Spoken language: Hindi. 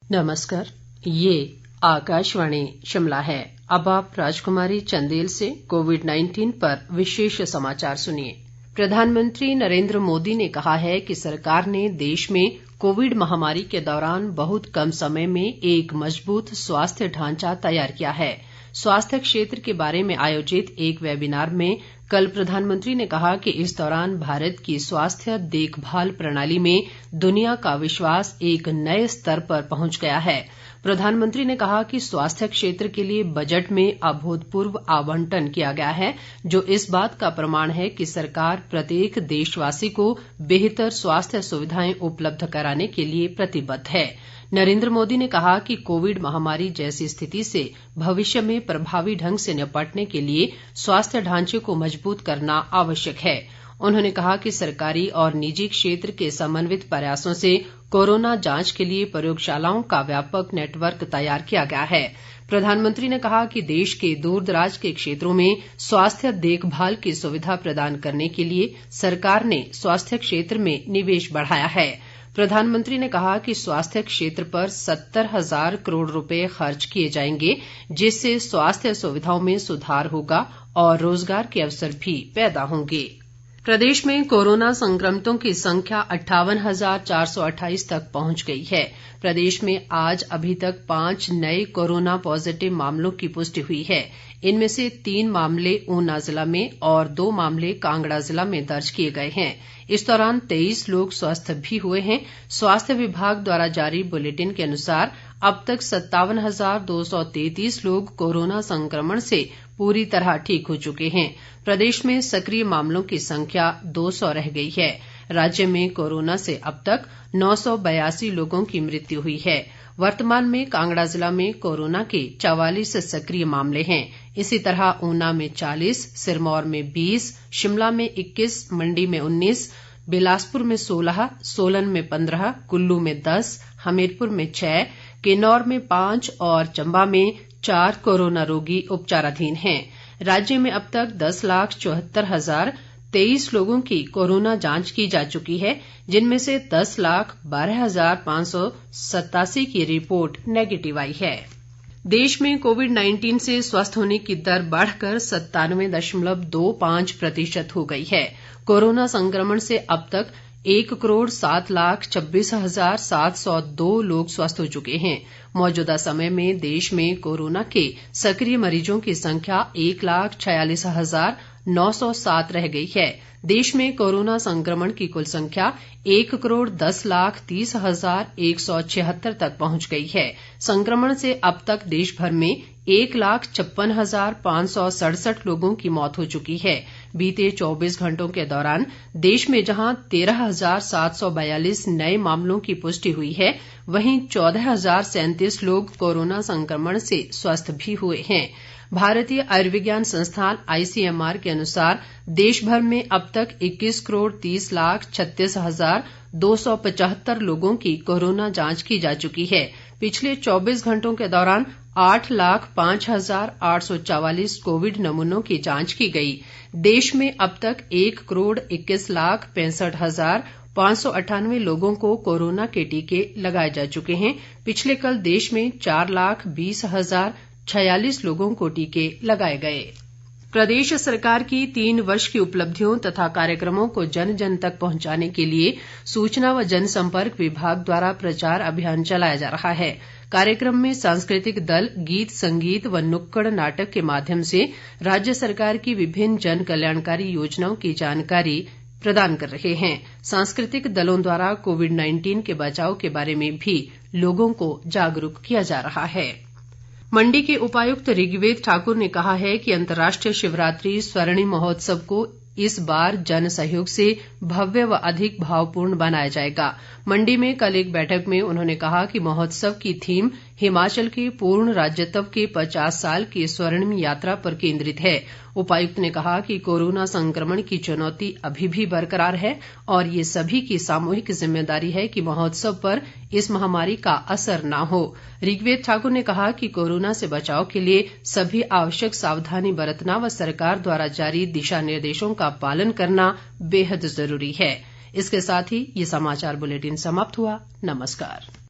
नमस्कार, ये आकाशवाणी शिमला है। अब आप राजकुमारी चंदेल से कोविड-19 पर विशेष समाचार सुनिए। प्रधानमंत्री नरेंद्र मोदी ने कहा है कि सरकार ने देश में कोविड महामारी के दौरान बहुत कम समय में एक मजबूत स्वास्थ्य ढांचा तैयार किया है। स्वास्थ्य क्षेत्र के बारे में आयोजित एक वेबिनार में कल प्रधानमंत्री ने कहा कि इस दौरान भारत की स्वास्थ्य देखभाल प्रणाली में दुनिया का विश्वास एक नए स्तर पर पहुंच गया है। प्रधानमंत्री ने कहा कि स्वास्थ्य क्षेत्र के लिए बजट में अभूतपूर्व आवंटन किया गया है, जो इस बात का प्रमाण है कि सरकार प्रत्येक देशवासी को बेहतर स्वास्थ्य सुविधाएं उपलब्ध कराने के लिए प्रतिबद्ध है। नरेंद्र मोदी ने कहा कि कोविड महामारी जैसी स्थिति से भविष्य में प्रभावी ढंग से निपटने के लिए स्वास्थ्य ढांचे को मजबूत करना आवश्यक है। उन्होंने कहा कि सरकारी और निजी क्षेत्र के समन्वित प्रयासों से कोरोना जांच के लिए प्रयोगशालाओं का व्यापक नेटवर्क तैयार किया गया है। प्रधानमंत्री ने कहा कि देश के दूरदराज के क्षेत्रों में स्वास्थ्य देखभाल की सुविधा प्रदान करने के लिए सरकार ने स्वास्थ्य क्षेत्र में निवेश बढ़ाया है। प्रधानमंत्री ने कहा कि स्वास्थ्य क्षेत्र पर 70,000 करोड़ रुपए खर्च किए जाएंगे, जिससे स्वास्थ्य सुविधाओं में सुधार होगा और रोजगार के अवसर भी पैदा होंगे। प्रदेश में कोरोना संक्रमितों की संख्या 58,428 तक पहुंच गई है। प्रदेश में आज अभी तक 5 नए कोरोना पॉजिटिव मामलों की पुष्टि हुई है। इनमें से 3 मामले ऊना जिला में और 2 मामले कांगड़ा जिला में दर्ज किए गए हैं। इस दौरान 23 लोग स्वस्थ भी हुए हैं। स्वास्थ्य विभाग द्वारा जारी बुलेटिन के अनुसार अब तक 57,233 लोग कोरोना संक्रमण से पूरी तरह ठीक हो चुके हैं। प्रदेश में सक्रिय मामलों की संख्या 200 रह गई है। राज्य में कोरोना से अब तक 982 लोगों की मृत्यु हुई है। वर्तमान में कांगड़ा जिला में कोरोना के 44 सक्रिय मामले हैं। इसी तरह ऊना में 40, सिरमौर में 20, शिमला में 21, मंडी में 19, बिलासपुर में 16, सोलन में 15, कुल्लू में 10, हमीरपुर में 6, किन्नौर में 5 और चंबा में 4 कोरोना रोगी उपचाराधीन हैं। राज्य में अब तक 10,74,023 लोगों की कोरोना जांच की जा चुकी है, जिनमें से 10,12,587 की रिपोर्ट नेगेटिव आई है। देश में कोविड-19 से स्वस्थ होने की दर बढ़कर 97.25% हो गई है। कोरोना संक्रमण से अब तक 1,07,26,702 लोग स्वस्थ हो चुके हैं। मौजूदा समय में देश में कोरोना के सक्रिय मरीजों की संख्या 1,46,907 रह गई है। देश में कोरोना संक्रमण की कुल संख्या 1,10,30,176 तक पहुंच गई है। संक्रमण से अब तक देश भर में 1,56,567 लोगों की मौत हो चुकी है। बीते 24 घंटों के दौरान देश में जहां 13,742 नए मामलों की पुष्टि हुई है, वहीं 14,037 लोग कोरोना संक्रमण से स्वस्थ भी हुए हैं। भारतीय आयुर्विज्ञान संस्थान ICMR के अनुसार देश भर में अब तक 21,30,36,275 लोगों की कोरोना जांच की जा चुकी है। पिछले 24 घंटों के दौरान 8,05,844 कोविड नमूनों की जांच की गई। देश में अब तक 1,61,65,598 लोगों को कोरोना के टीके लगाए जा चुके हैं। पिछले कल देश में 4,20,046 लोगों को टीके लगाए गए। प्रदेश सरकार की 3 वर्ष की उपलब्धियों तथा कार्यक्रमों को जन जन तक पहुंचाने के लिए सूचना व जनसंपर्क विभाग द्वारा प्रचार अभियान चलाया जा रहा है। कार्यक्रम में सांस्कृतिक दल गीत संगीत व नुक्कड़ नाटक के माध्यम से राज्य सरकार की विभिन्न जन कल्याणकारी योजनाओं की जानकारी प्रदान कर रहे हैं। सांस्कृतिक दलों द्वारा कोविड-19 के बचाव के बारे में भी लोगों को जागरूक किया जा रहा है। मंडी के उपायुक्त ऋग्वेद ठाकुर ने कहा है कि अंतर्राष्ट्रीय शिवरात्रि स्वर्णिम महोत्सव को इस बार जन सहयोग से भव्य व अधिक भावपूर्ण बनाया जाएगा। मंडी में कल एक बैठक में उन्होंने कहा कि महोत्सव की थीम हिमाचल के पूर्ण राज्यत्व के 50 साल की स्वर्णिम यात्रा पर केंद्रित है। उपायुक्त ने कहा कि कोरोना संक्रमण की चुनौती अभी भी बरकरार है और ये सभी की सामूहिक जिम्मेदारी है कि महोत्सव पर इस महामारी का असर न हो। ऋग्वेद ठाकुर ने कहा कि कोरोना से बचाव के लिए सभी आवश्यक सावधानी बरतना व सरकार द्वारा जारी दिशा निर्देशों का पालन करना बेहद जरूरी है। इसके साथ ही ये समाचार बुलेटिन समाप्त हुआ। नमस्कार।